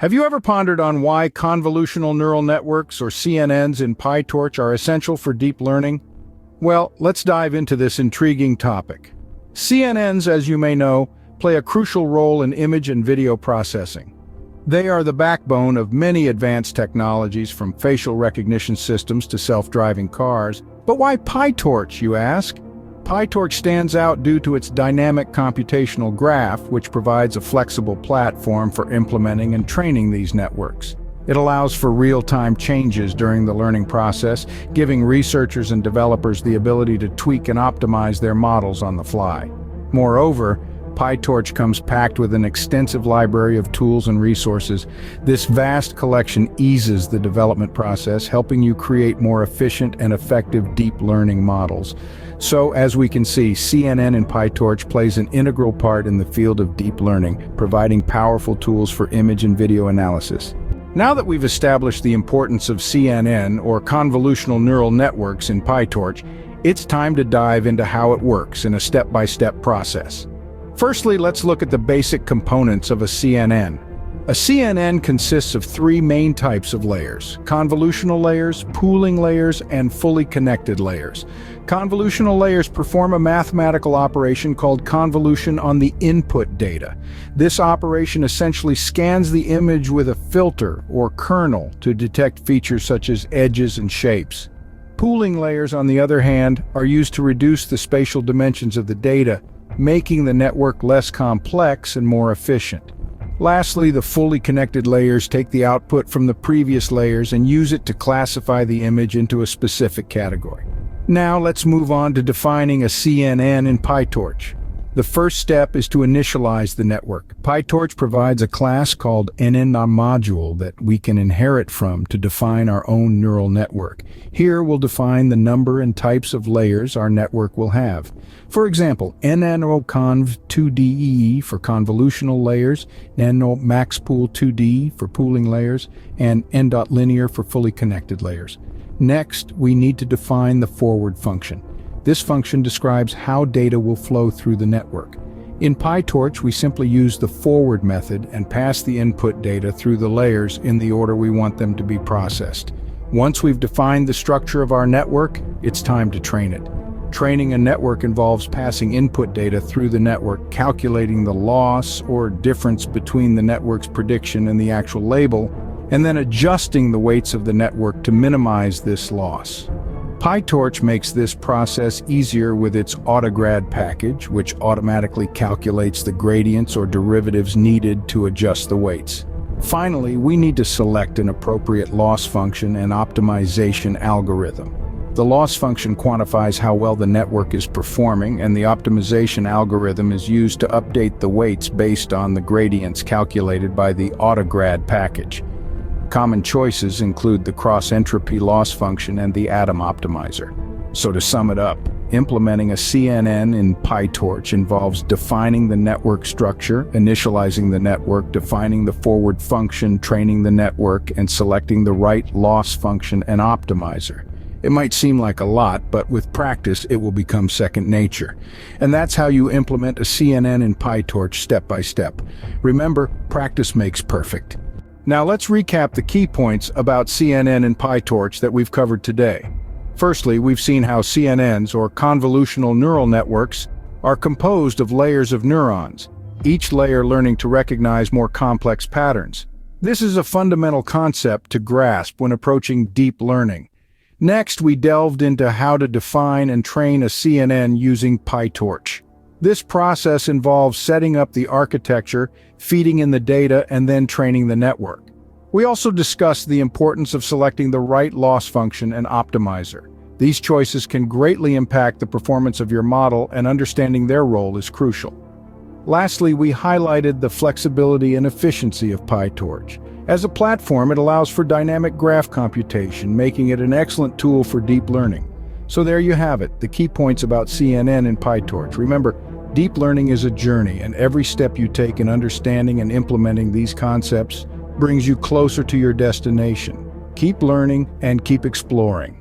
Have you ever pondered on why convolutional neural networks, or CNNs, in Pytorch are essential for deep learning? Well, let's dive into this intriguing topic. CNNs, as you may know, play a crucial role in image and video processing. They are the backbone of many advanced technologies, from facial recognition systems to self-driving cars. But why Pytorch, you ask? Pytorch stands out due to its dynamic computational graph, which provides a flexible platform for implementing and training these networks. It allows for real-time changes during the learning process, giving researchers and developers the ability to tweak and optimize their models on the fly. Moreover, Pytorch comes packed with an extensive library of tools and resources. This vast collection eases the development process, helping you create more efficient and effective deep learning models. So, as we can see, CNN in Pytorch plays an integral part in the field of deep learning, providing powerful tools for image and video analysis. Now that we've established the importance of CNN, or convolutional neural networks, in Pytorch, it's time to dive into how it works in a step-by-step process. Firstly, let's look at the basic components of a CNN. A CNN consists of three main types of layers: convolutional layers, pooling layers, and fully connected layers. Convolutional layers perform a mathematical operation called convolution on the input data. This operation essentially scans the image with a filter or kernel to detect features such as edges and shapes. Pooling layers, on the other hand, are used to reduce the spatial dimensions of the data, making the network less complex and more efficient. Lastly, the fully connected layers take the output from the previous layers and use it to classify the image into a specific category. Now let's move on to defining a CNN in Pytorch. The first step is to initialize the network. Pytorch provides a class called NN_module that we can inherit from to define our own neural network. Here we'll define the number and types of layers our network will have. For example, NNOConv2DE for convolutional layers, NNOMaxPool2D for pooling layers, and N.linear for fully connected layers. Next, we need to define the forward function. This function describes how data will flow through the network. In Pytorch, we simply use the forward method and pass the input data through the layers in the order we want them to be processed. Once we've defined the structure of our network, it's time to train it. Training a network involves passing input data through the network, calculating the loss or difference between the network's prediction and the actual label, and then adjusting the weights of the network to minimize this loss. Pytorch makes this process easier with its AutoGrad package, which automatically calculates the gradients or derivatives needed to adjust the weights. Finally, we need to select an appropriate loss function and optimization algorithm. The loss function quantifies how well the network is performing, and the optimization algorithm is used to update the weights based on the gradients calculated by the AutoGrad package. Common choices include the cross-entropy loss function and the atom optimizer. So to sum it up, implementing a CNN in Pytorch involves defining the network structure, initializing the network, defining the forward function, training the network, and selecting the right loss function and optimizer. It might seem like a lot, but with practice it will become second nature. And that's how you implement a CNN in Pytorch step by step. Remember, practice makes perfect. Now let's recap the key points about CNN in Pytorch that we've covered today. Firstly, we've seen how CNNs, or convolutional neural networks, are composed of layers of neurons, each layer learning to recognize more complex patterns. This is a fundamental concept to grasp when approaching deep learning. Next, we delved into how to define and train a CNN using Pytorch. This process involves setting up the architecture, feeding in the data, and then training the network. We also discussed the importance of selecting the right loss function and optimizer. These choices can greatly impact the performance of your model, and understanding their role is crucial. Lastly, we highlighted the flexibility and efficiency of Pytorch. As a platform, it allows for dynamic graph computation, making it an excellent tool for deep learning. So there you have it, the key points about CNN in Pytorch. Remember, deep learning is a journey, and every step you take in understanding and implementing these concepts brings you closer to your destination. Keep learning and keep exploring.